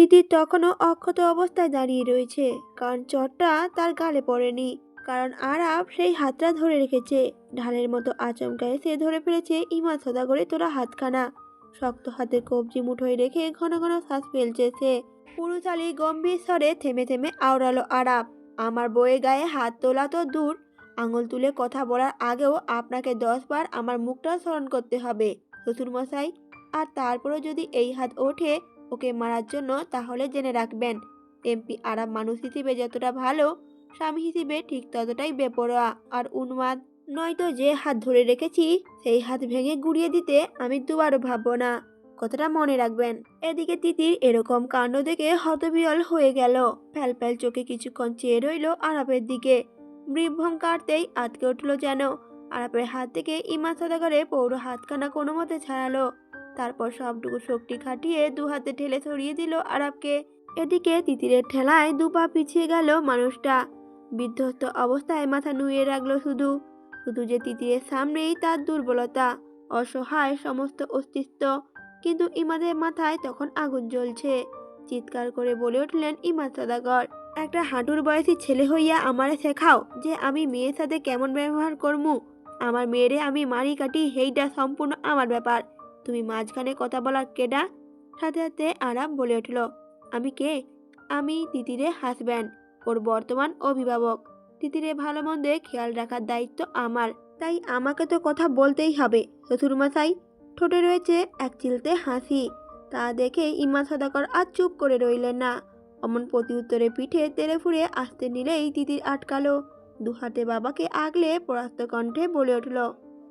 তিতির তখনও অক্ষত অবস্থায় দাঁড়িয়ে রয়েছে, কারণ চটটা তার গালে পড়েনি। কারণ আরাফ সেই হাতটা ধরে রেখেছে। ঢালের মতো আচমকা এসে ধরে ফেলেছে ইমা সওদাগরের তোলা হাতখানা। শক্ত হাতের কবজি মুঠোয় রেখে ঘন ঘন শ্বাস ফেলছে সে। পুরুষালী গম্ভীর স্বরে থেমে থেমে আওড়ালো আরাফ, আমার বউয়ের গায়ে হাত তোলা তো দূর, আঙুল তুলে কথা বলার আগেও আপনাকে 10 বার আমার মুখটা স্মরণ করতে হবে শ্বশুরমশাই। আর তারপরেও যদি এই হাত ওঠে ওকে মারার জন্য, তাহলে জেনে রাখবেন এমপি আরাব মানুষ হিসেবে যতটা ভালো, স্বামী হিসেবে ঠিক ততটাই বেপরোয়া আর উন্মাদ। নয়তো যে হাত ধরে রেখেছি সেই হাত ভেঙে গুড়িয়ে দিতে আমি দুবারও ভাববো না, কথাটা মনে রাখবেন। এদিকে তিতির এরকম কাণ্ড দেখে হতবিহ্বল হয়ে গেল। ফ্যাল ফ্যাল চোখে কিছুক্ষণ চেয়ে রইল আরাফের দিকে। মৃভম কাটতেই আটকে উঠল যেন। আরাফের হাত থেকে ইমা সওদাগরের পৌর হাতখানা কোনো মতে ছাড়ালো। তারপর সবটুকু শক্তি খাটিয়ে দু হাতে ঠেলে সরিয়ে দিল আরাফকে। এদিকে তিতিরের ঠেলায় দুপা পিছিয়ে গেল মানুষটা। বিধ্বস্ত অবস্থায় মাথা নুয়ে রাখলো শুধু। শুধু যে তিতিরের সামনেই তার দুর্বলতা, অসহায় সমস্ত অস্তিত্ব। কিন্তু ইমাদের মাথায় তখন আগুন জ্বলছে। চিৎকার করে বলে উঠলেন ইমা সওদাগর, একটা হাঁটুর বয়সী ছেলে হইয়া আমারে শেখাও যে আমি মেয়ের সাথে কেমন ব্যবহার করমু। আমার মেয়েরে আমি মারি কাটি হেইটা সম্পূর্ণ আমার ব্যাপার, তুমি মাঝখানে কথা বলার কেডা? সাথে সাথে আরাম বলে উঠল, আমি কে? আমি তিতিরে হাসব্যান্ড, ওর বর্তমান অভিভাবক। তিতিরে ভালো মন্দে খেয়াল রাখার দায়িত্ব আমার, তাই আমাকে তো কথা বলতেই হবে শ্বশুরমশাই। ঠোঁটে রয়েছে এক চিলতে হাসি। তা দেখে ইমা সওদাগর আর চুপ করে রইলেন না। অমন প্রতি উত্তরে পিঠে তেড়ে ফুড়ে আসতে নিলেই তিতির আটকালো। দুহাতে বাবাকে আগলে পরাস্ত কণ্ঠে বলে উঠল,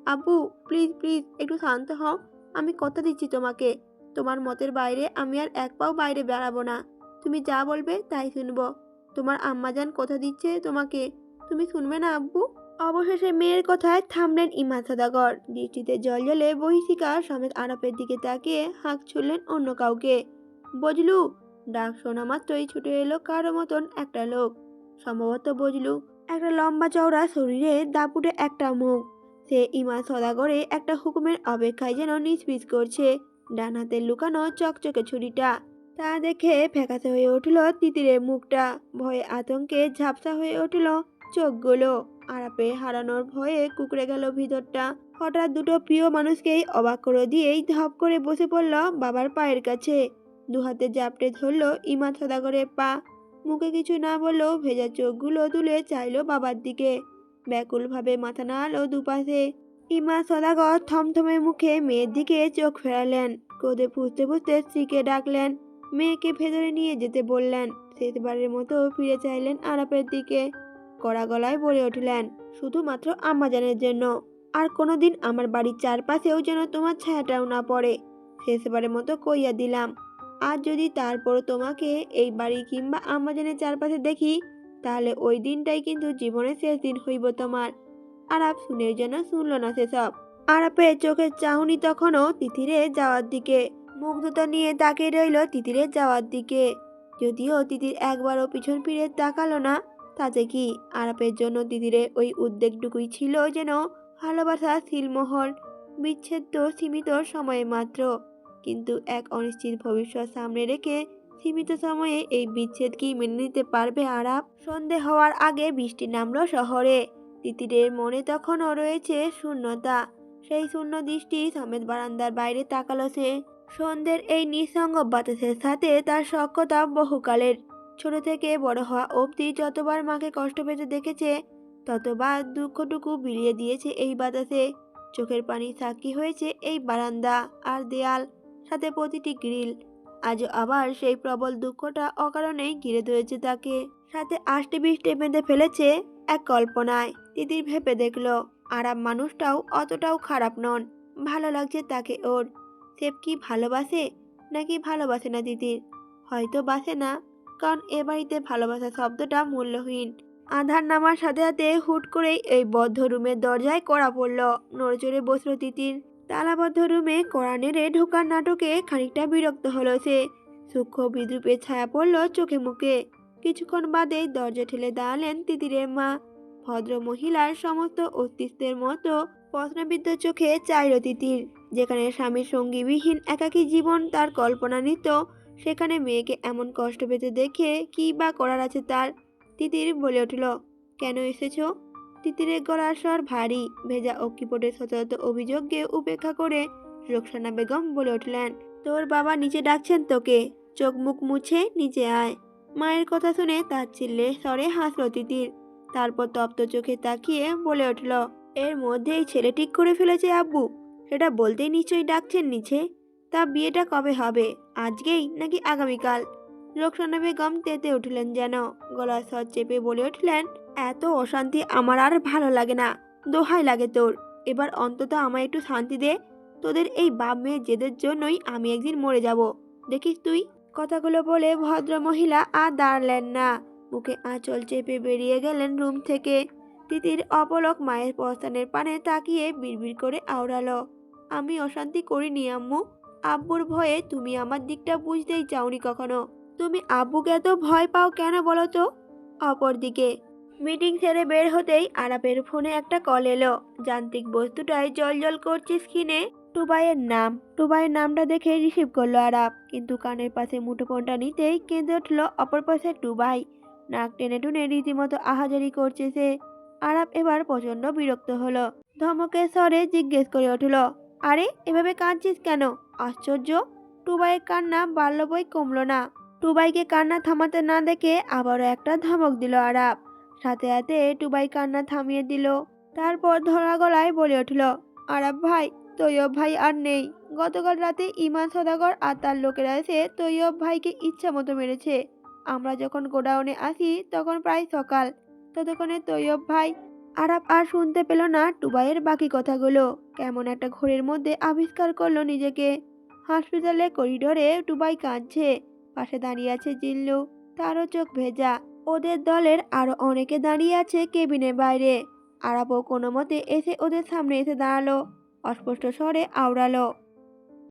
আব্বু প্লিজ প্লিজ একটু শান্ত হও, আমি কথা দিচ্ছি তোমাকে, তোমার মতের বাইরে আমি আর এক পাও বাইরে বেড়াবো না। তুমি যা বলবে তাই শুনবো। তোমার আম্মাজান কথা দিচ্ছে তোমাকে, তুমি শুনবে না আব্বু? অবশেষে মেয়ের কথায় থামলেন ইমা সওদাগর। দৃষ্টিতে জলজলে বহিশিকা সমেত আরাফের দিকে তাকিয়ে হাঁক ছুড়লেন অন্য কাউকে। বজলু! ডাক শোনা মাত্রই ছুটে এলো কারো মতন একটা লোক। সম্ভবত বজলু। একটা লম্বা চওড়া শরীরে, দাপুটে একটা মুখ। সে ইমা সওদাগরে একটা হুকুমের অপেক্ষায় যেন নিষ্পিস করছে। ডান হাতে লুকানো চকচকে ছুরিটা। তা দেখে ফ্যাকাশে হয়ে উঠল তিতিরের মুখটা। ভয়ে আতঙ্কে ঝাপসা হয়ে উঠল চোখগুলো। আরাপে হারানোর ভয়ে কুকড়ে গেল ভিতরটা। হঠাৎ দুটো প্রিয় মানুষকেই অবাক করে দিয়েই ধপ করে বসে পড়ল বাবার পায়ের কাছে। দুহাতে জাপটে ধরল ইমা সওদাগরের পা। মুখে কিছু না বললেও ভেজা চোখগুলো তুলে চাইল বাবার দিকে। ব্যাকুলভাবে মাথা নাড়ালো দুপাশে। ইমা সওদাগর থমথমে মুখে মেয়ের দিকে চোখ ফেরালেন। ক্রোধে ফুঁসতে ফুঁসতে স্ত্রীকে ডাকলেন। মেয়েকে ভেতরে নিয়ে যেতে বললেন। শেষবারের মতো ফিরে চাইলেন আরাপের দিকে। কড়া গলায় বলে উঠলেন, শুধুমাত্র আম্মাজানের জন্য। আর কোনোদিন আমার বাড়ির চারপাশেও যেন তোমার ছায়াটাও না পড়ে। শেষবারের মতো কইয়া দিলাম। আর যদি তারপর তোমাকে এই বাড়ি কিংবা আম্মাজানের চারপাশে দেখি, তাহলে ওই দিনটাই কিন্তু জীবনের শেষ দিন হইব তোমার। আরাপ শুনে যেন শুনল না সেসব। আরাপের চোখের চাহনি তখনও তিতিরে যাওয়ার দিকে। মুগ্ধতা নিয়ে তাকিয়ে রইল তিতিরে যাওয়ার দিকে। যদিও তিতির একবারও পিছন ফিরে তাকালো না, তাতে কি? আরাপের জন্য তিতিরে ওই উদ্বেগটুকুই ছিল যেন ভালোবাসার সিলমোহর। বিচ্ছেদ তো সীমিত সময়ে মাত্র, কিন্তু এক অনিশ্চিত ভবিষ্যৎ সামনে রেখে সীমিত সময়ে এই বিচ্ছেদ কি মেনে নিতে পারবে আরাপ? সন্ধে হওয়ার আগে বৃষ্টি নামলো শহরে। তিতিরের মনে তখনও রয়েছে শূন্যতা। সেই শূন্য দৃষ্টি সমেত বারান্দার বাইরে তাকালো সে। সন্ধ্যের এই নিঃসঙ্গ বাতাসের সাথে তার সখ্যতা বহুকালের। ছোট থেকে বড় হওয়া অবধি যতবার মাকে কষ্ট পেতে দেখেছে, ততবার দুঃখটুকু বিলিয়ে দিয়েছে এই বাতাসে। চোখের পানি সাক্ষী হয়েছে এই বারান্দা আর দেয়াল, সাথে প্রতিটি গ্রিল। আজও আবার সেই প্রবল দুঃখটা অকারণেই ঘিরে ধরেছে তাকে। সাথে আষ্টে বৃষ্টে বেঁধে ফেলেছে এক কল্পনায়। তিতির ভেবে দেখলো আরাম মানুষটাও অতটাও খারাপ নন। ভালো লাগছে তাকে ওর। সে কি ভালোবাসে নাকি ভালোবাসে না তিতির? হয়তো বাসে না, কারণ এ বাড়িতে ভালোবাসা শব্দটা মূল্যহীন। আধার নামার সাথে সাথে হুট করেই এই বদ্ধ রুমের দরজায় কড়া পড়ল। নড়েচড়ে বসলো তিতির। তালাবদ্ধ রুমে কড়া নেড়ে ঢোকার নাটকে খানিকটা বিরক্ত হলো সে। সূক্ষ্ম বিদ্রুপের ছায়া পড়ল চোখে মুখে। কিছুক্ষণ বাদেই দরজা ঠেলে দাঁড়ালেন তিতিরের মা। ভদ্র মহিলার সমস্ত অস্তিত্বের মতো প্রশ্নবিদ্ধ চোখে চাইল তিতির। যেখানে স্বামীর সঙ্গীবিহীন একাকী জীবন তার কল্পনানীত, সেখানে মেয়েকে এমন কষ্ট পেতে দেখে কি বা করার আছে তার। তিতির বলে উঠল, কেন এসেছো? তিতিরের গলার স্বর ভারী। ভেজা অক্কিপটের সতত অভিযোগকে উপেক্ষা করে রোকসানা বেগম বলে উঠলেন, তোর বাবা নিচে ডাকছেন তোকে, চোখ মুখ মুছে নিচে আয়। মায়ের কথা শুনে তাচ্ছিল্যে স্বরে হাসল তিতির। তারপর তপ্ত চোখে তাকিয়ে বলে উঠল, এর মধ্যেই ছেলে ঠিক করে ফেলেছে আব্বু? সেটা বলতেই নিশ্চয়ই ডাকছেন নিচে। তা বিয়েটা কবে হবে, আজকেই নাকি আগামীকাল? রোকসানা বেগম তেতে উঠলেন যেন। গলার স্বর চেপে বলে উঠলেন, এত অশান্তি আমার আর ভালো লাগে না, দোহাই লাগে তোর। এবার অন্তত আমায় একটু শান্তি দে। তোদের এই বাপ মেয়ের জেদের জন্যই আমি একদিন মরে যাব, দেখিস তুই। কথাগুলো বলে ভদ্র মহিলা আর দাঁড়ালেন না, মুখে আঁচল চেপে বেরিয়ে গেলেন রুম থেকে। তিতির অপলক মায়ের প্রস্থানের পানে তাকিয়ে বিড়বিড় করে আওড়ালো, আমি অশান্তি করিনি আম্মু। আব্বুর ভয়ে তুমি আমার দিকটা বুঝতেই চাওনি কখনো। তুমি আব্বুকে এত ভয় পাও কেন বলো তো? অপরদিকে মিটিং সেরে বের হতেই আরাপের ফোনে একটা কল এলো। যান্ত্রিক বস্তুটায় জল করছে স্ক্রিনে টুবাইয়ের নাম। টুবাইয়ের নামটা দেখে রিসিভ করলো আরাপ, কিন্তু কানের পাশে মুঠোফোনটা নিতেই কেঁদে উঠল অপর পাশে টুবাই। নাক টেনে টুনে রীতিমতো আহাজারি করছে সে। আরাপ এবার প্রচন্ড বিরক্ত হলো। ধমকের স্বরে জিজ্ঞেস করে উঠল, আরে এভাবে কাঁদছিস কেন? আশ্চর্য! টুবাইয়ের কান্না বাড়ল বই কমলো না। টুবাইকে কান্না থামাতে না দেখে আবারও একটা ধমক দিল আরাপ। সাথে সাথে টুবাই কান্না থামিয়ে দিল। তারপর ধরা গলায় বলে উঠল, আরাপ ভাই, তৈয়ব ভাই আর নেই। গতকাল রাতে ইমান সদাগর আর তার লোকেরা এসে তৈয়ব ভাইকে ইচ্ছা মতো মেরেছে। আমরা যখন গোডাউনে আসি তখন প্রায় সকাল। ততক্ষণে তৈয়ব ভাই। আরাপ আর শুনতে পেল না টুবাইয়ের বাকি কথাগুলো। কেমন একটা ঘোরের মধ্যে আবিষ্কার করলো নিজেকে। হসপিটালের করিডোরে টুবাই কাঁদছে। পাশে দাঁড়িয়ে আছে জিল্লু, তারও চোখ ভেজা। ওদের দলের আরো অনেকে দাঁড়িয়ে আছে কেবিনের বাইরে। আরাপও কোনো মতে এসে ওদের সামনে এসে দাঁড়ালো। অস্পষ্ট স্বরে আওড়ালো,